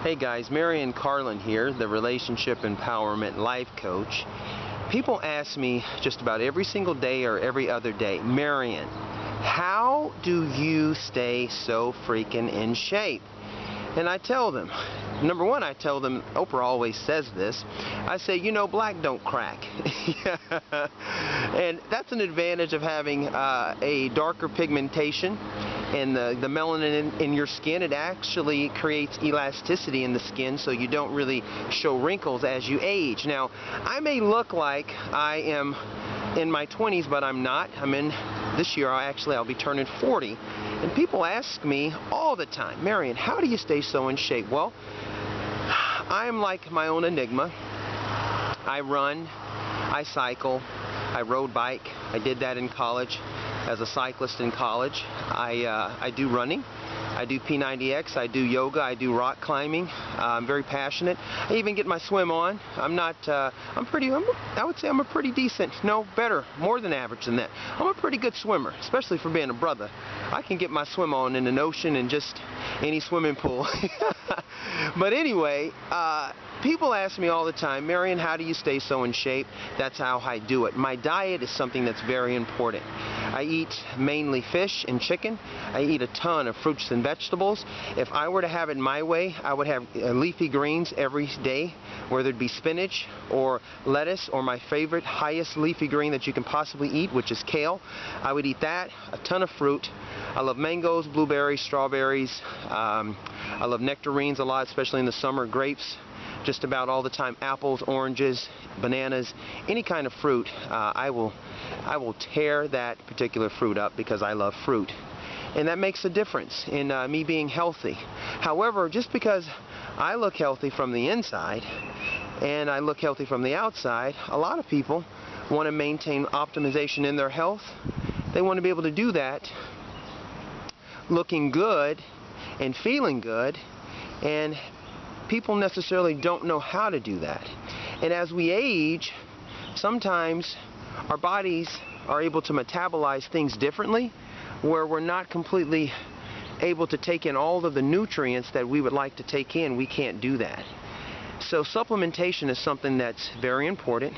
Hey guys, Marion Carlon here, the Relationship Empowerment Life Coach. People ask me just about every single day or every other day, Marion, how do you stay so freaking in shape? And I tell them, number one, I tell them, Oprah always says this, I say, you know, black don't crack. And that's an advantage of having a darker pigmentation and the melanin in your skin. It actually creates elasticity in the skin so you don't really show wrinkles as you age. Now, I may look like I am in my 20s, but I'm not. This year I'll be turning 40. And people ask me all the time, Marion, how do you stay so in shape? Well, I'm like my own enigma. I run, I cycle, I rode bike. I did that in college as a cyclist in college. I do running. I do P90X, I do yoga, I do rock climbing. I'm very passionate. I even get my swim on. I would say I'm a pretty decent, no, better, more than average than that. I'm a pretty good swimmer, especially for being a brother. I can get my swim on in an ocean and just any swimming pool. But anyway, people ask me all the time, Marion, how do you stay so in shape? That's how I do it. My diet is something that's very important. I eat mainly fish and chicken. I eat a ton of fruits and vegetables. If I were to have it my way, I would have leafy greens every day, whether it be spinach or lettuce or my favorite highest leafy green that you can possibly eat, which is kale. I would eat that, a ton of fruit. I love mangoes, blueberries, strawberries. I love nectarines a lot, especially in the summer, grapes. Just about all the time, apples, oranges, bananas, any kind of fruit. I will tear that particular fruit up because I love fruit. And that makes a difference in me being healthy. However, just because I look healthy from the inside and I look healthy from the outside, a lot of people want to maintain optimization in their health. They want to be able to do that looking good and feeling good, and people necessarily don't know how to do that. And as we age, sometimes our bodies are able to metabolize things differently, where we're not completely able to take in all of the nutrients that we would like to take in. We can't do that. So supplementation is something that's very important,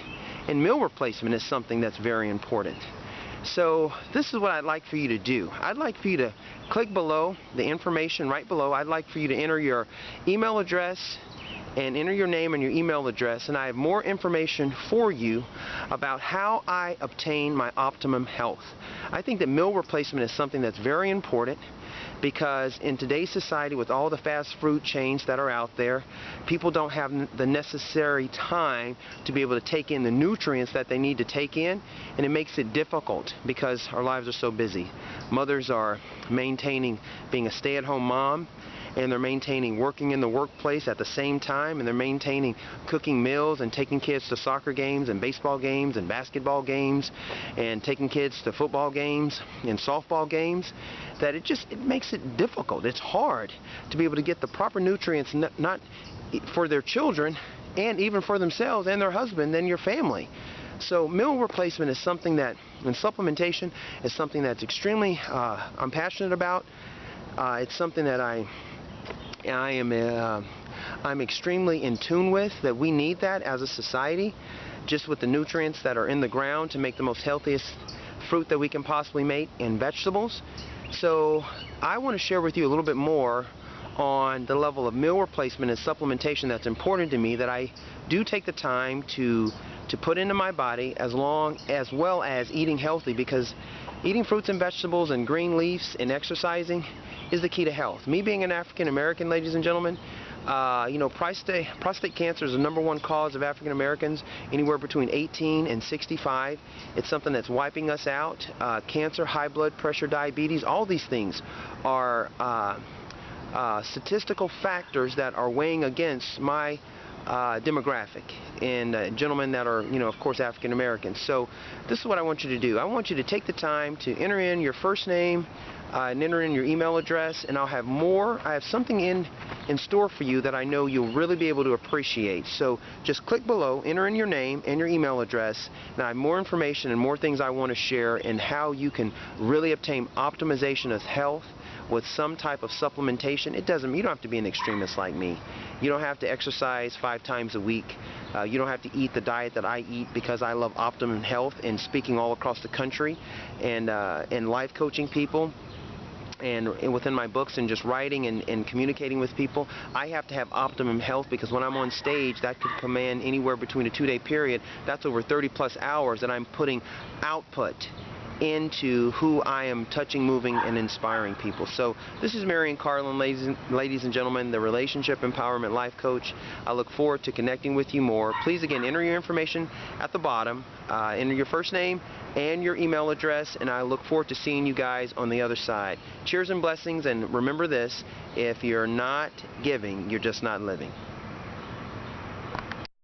and meal replacement is something that's very important. So this is what I'd like for you to do. I'd like for you to click below, the information right below. I'd like for you to enter your email address and enter your name and your email address, and I have more information for you about how I obtain my optimum health. I think that meal replacement is something that's very important, because in today's society, with all the fast food chains that are out there, people don't have the necessary time to be able to take in the nutrients that they need to take in, and it makes it difficult because our lives are so busy. Mothers are maintaining being a stay-at-home mom, and they're maintaining working in the workplace at the same time, and they're maintaining cooking meals and taking kids to soccer games and baseball games and basketball games and taking kids to football games and softball games, that it makes it difficult. It's hard to be able to get the proper nutrients, not for their children and even for themselves and their husband and your family. So meal replacement is something that, and supplementation is something that's extremely, I'm passionate about. It's something that I'm extremely in tune with, that we need that as a society, just with the nutrients that are in the ground to make the most healthiest fruit that we can possibly make, and vegetables. So I want to share with you a little bit more on the level of meal replacement and supplementation that's important to me, that I do take the time to put into my body, as well as eating healthy, because eating fruits and vegetables and green leaves and exercising is the key to health. Me being an African American, ladies and gentlemen, you know, prostate cancer is the #1 cause of African Americans, anywhere between 18 and 65. It's something that's wiping us out. Cancer, high blood pressure, diabetes, all these things are statistical factors that are weighing against my demographic and gentlemen that are, you know, of course, African Americans. So this is what I want you to do. I want you to take the time to enter in your first name and enter in your email address, and I'll have more. I have something in store for you that I know you'll really be able to appreciate. So just click below, enter in your name and your email address, and I have more information and more things I want to share, and how you can really obtain optimization of health with some type of supplementation. You don't have to be an extremist like me. You don't have to exercise 5 times a week. You don't have to eat the diet that I eat, because I love optimum health and speaking all across the country and life coaching people. And within my books and just writing and communicating with people, I have to have optimum health, because when I'm on stage, that could command anywhere between a 2-day period. That's over 30+ hours that I'm putting output into who I am touching, moving, and inspiring people. So this is Marion Carlon, ladies and gentlemen, the Relationship Empowerment Life Coach. I look forward to connecting with you more. Please, again, enter your information at the bottom. Enter your first name and your email address, and I look forward to seeing you guys on the other side. Cheers and blessings, and remember this: if you're not giving, you're just not living.